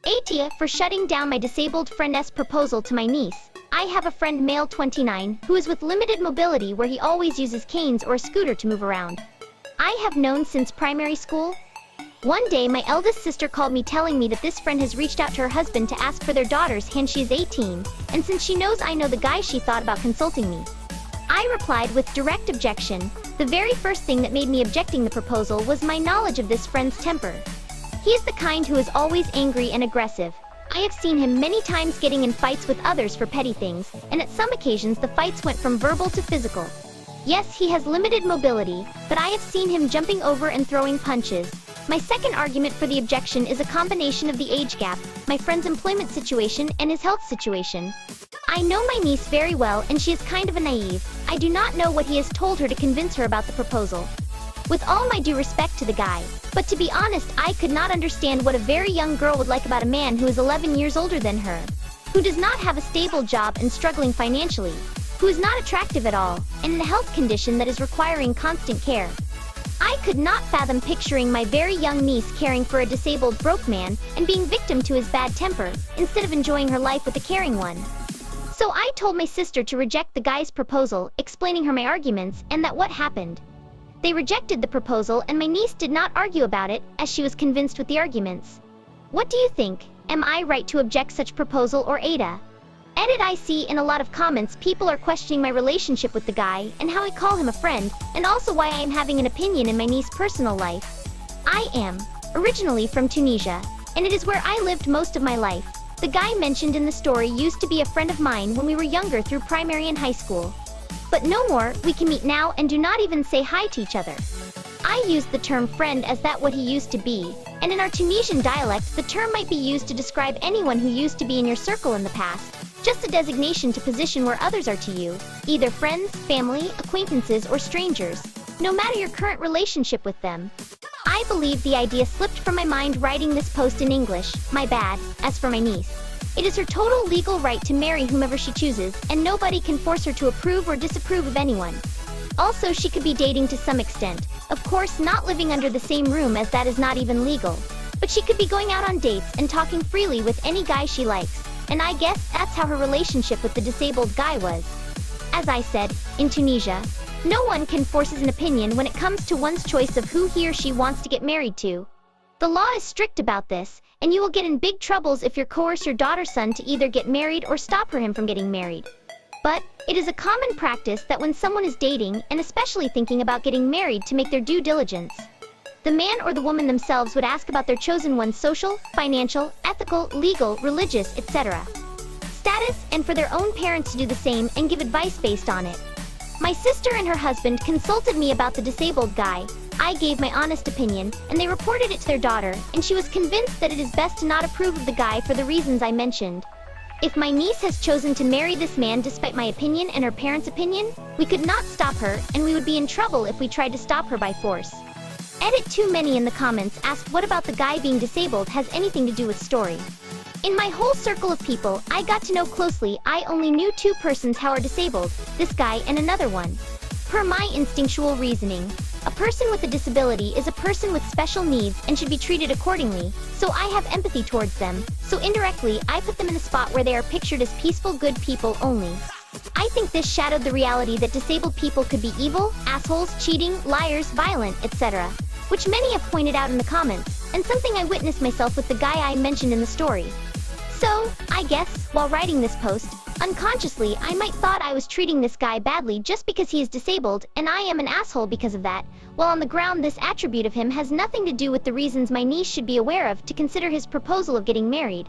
AITAH for shutting down my disabled friend's proposal to my niece. I have a friend, male 29, who is with limited mobility where he always uses canes or a scooter to move around. I have known since primary school. One day my eldest sister called me telling me that this friend has reached out to her husband to ask for their daughter's hand. She is 18, and since she knows I know the guy, she thought about consulting me. I replied with direct objection. The very first thing that made me objecting the proposal was my knowledge of this friend's temper. He is the kind who is always angry and aggressive. I have seen him many times getting in fights with others for petty things, and at some occasions the fights went from verbal to physical. Yes, he has limited mobility, but I have seen him jumping over and throwing punches. My second argument for the objection is a combination of the age gap, my friend's employment situation, and his health situation. I know my niece very well, and she is kind of a naive. I do not know what he has told her to convince her about the proposal. With all my due respect to the guy, but to be honest, I could not understand what a very young girl would like about a man who is 11 years older than her, who does not have a stable job and struggling financially, who is not attractive at all, and in a health condition that is requiring constant care. I could not fathom picturing my very young niece caring for a disabled broke man and being victim to his bad temper, instead of enjoying her life with a caring one. So I told my sister to reject the guy's proposal, explaining her my arguments, and that what happened. They rejected the proposal, and my niece did not argue about it, as she was convinced with the arguments. What do you think? Am I right to object such proposal, or AITAH? I see in a lot of comments people are questioning my relationship with the guy, and how I call him a friend, and also why I am having an opinion in my niece's personal life. I am originally from Tunisia, and it is where I lived most of my life. The guy mentioned in the story used to be a friend of mine when we were younger through primary and high school. But no more, we can meet now and do not even say hi to each other. I use the term friend as that what he used to be, and in our Tunisian dialect the term might be used to describe anyone who used to be in your circle in the past, just a designation to position where others are to you, either friends, family, acquaintances, or strangers, no matter your current relationship with them. I believe the idea slipped from my mind writing this post in English, my bad. As for my niece, it is her total legal right to marry whomever she chooses, and nobody can force her to approve or disapprove of anyone. Also, she could be dating to some extent, of course not living under the same room, as that is not even legal. But she could be going out on dates and talking freely with any guy she likes, and I guess that's how her relationship with the disabled guy was. As I said, in Tunisia, no one can force an opinion when it comes to one's choice of who he or she wants to get married to. The law is strict about this, and you will get in big troubles if you coerce your daughter's son to either get married or stop him from getting married. But it is a common practice that when someone is dating, and especially thinking about getting married, to make their due diligence. The man or the woman themselves would ask about their chosen one's social, financial, ethical, legal, religious, etc. status, and for their own parents to do the same and give advice based on it. My sister and her husband consulted me about the disabled guy. I gave my honest opinion, and they reported it to their daughter, and she was convinced that it is best to not approve of the guy for the reasons I mentioned. If my niece has chosen to marry this man despite my opinion and her parents' opinion, we could not stop her, and we would be in trouble if we tried to stop her by force. Too many in the comments asked what about the guy being disabled has anything to do with story. In my whole circle of people I got to know closely, I only knew two persons who are disabled, this guy and another one. Per my instinctual reasoning, a person with a disability is a person with special needs and should be treated accordingly, so I have empathy towards them, so indirectly I put them in a spot where they are pictured as peaceful, good people only. I think this shadowed the reality that disabled people could be evil, assholes, cheating, liars, violent, etc., which many have pointed out in the comments, and something I witnessed myself with the guy I mentioned in the story. So, I guess, while writing this post, unconsciously I might thought I was treating this guy badly just because he is disabled, and I am an asshole because of that, while on the ground this attribute of him has nothing to do with the reasons my niece should be aware of to consider his proposal of getting married.